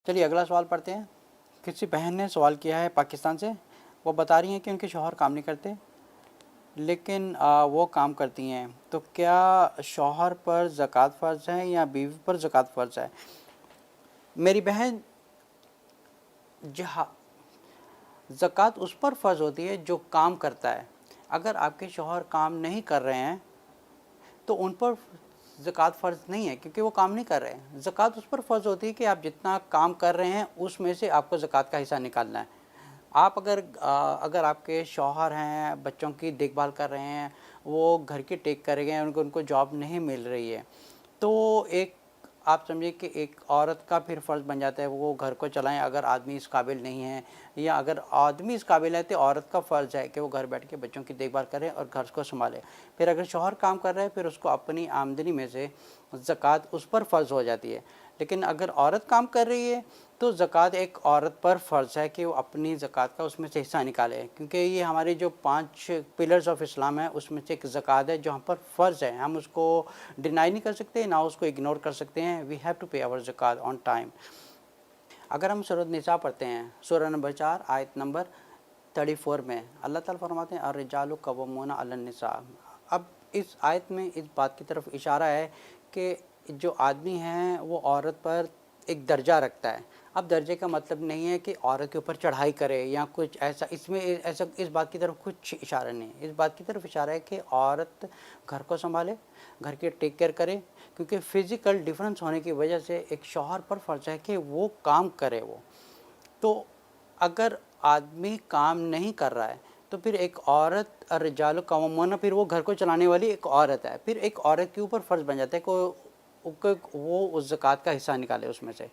چلیے اگلا سوال پڑھتے ہیں۔ کسی بہن نے سوال کیا ہے پاکستان سے، وہ بتا رہی ہیں کہ ان کے شوہر کام نہیں کرتے لیکن وہ کام کرتی ہیں، تو کیا شوہر پر زکوٰۃ فرض ہے یا بیوی پر زکوٰۃ فرض ہے؟ میری بہن، زکوٰۃ اس پر فرض ہوتی ہے جو کام کرتا ہے۔ اگر آپ کے شوہر کام نہیں کر رہے ہیں تو ان پر زکوٰۃ فرض نہیں ہے، کیونکہ وہ کام نہیں کر رہے ہیں۔ زکوٰۃ اس پر فرض ہوتی ہے کہ آپ جتنا کام کر رہے ہیں اس میں سے آپ کو زکوٰۃ کا حصہ نکالنا ہے۔ آپ اگر آپ کے شوہر ہیں، بچوں کی دیکھ بھال کر رہے ہیں، وہ گھر کی ٹیک کر رہے ہیں، ان کو جاب نہیں مل رہی ہے، تو ایک آپ سمجھیں کہ ایک عورت کا پھر فرض بن جاتا ہے وہ گھر کو چلائیں اگر آدمی اس قابل نہیں ہے، یا اگر آدمی اس قابل ہے تو عورت کا فرض ہے کہ وہ گھر بیٹھ کے بچوں کی دیکھ بھال کرے اور گھر کو سنبھالے۔ پھر اگر شوہر کام کر رہا ہے پھر اس کو اپنی آمدنی میں سے زکوٰۃ اس پر فرض ہو جاتی ہے۔ لیکن اگر عورت کام کر رہی ہے تو زکوٰۃ ایک عورت پر فرض ہے کہ وہ اپنی زکوٰۃ کا اس میں سے حصہ نکالے، کیونکہ یہ ہمارے جو 5 پلرز آف اسلام ہیں اس میں سے ایک زکوٰۃ ہے جو ہم پر فرض ہے۔ ہم اس کو ڈینائی نہیں کر سکتے، نہ اس کو اگنور کر سکتے ہیں۔ وی ہیو ٹو پے آور زکوٰۃ آن ٹائم۔ اگر ہم سورۃ نساء پڑھتے ہیں، سورہ نمبر 4 آیت نمبر 34 میں اللہ تعالیٰ فرماتے ہیں الرجال قوامون علی النساء۔ اب اس آیت میں اس بات کی طرف اشارہ ہے کہ جو آدمی ہیں وہ عورت پر ایک درجہ رکھتا ہے۔ اب درجے کا مطلب نہیں ہے کہ عورت کے اوپر چڑھائی کرے یا کچھ ایسا، اس بات کی طرف کچھ اشارہ نہیں ہے۔ اس بات کی طرف اشارہ ہے کہ عورت گھر کو سنبھالے، گھر کی ٹیک کیئر کرے، کیونکہ فزیکل ڈیفرنس ہونے کی وجہ سے ایک شوہر پر فرض ہے کہ وہ کام کرے۔ تو اگر آدمی کام نہیں کر رہا ہے تو پھر ایک عورت الرجال قوامون، پھر وہ گھر کو چلانے والی ایک عورت ہے، پھر ایک عورت کے اوپر فرض بن جاتا ہے کہ وہ اس زکوٰۃ کا حصہ نکالے اس میں سے۔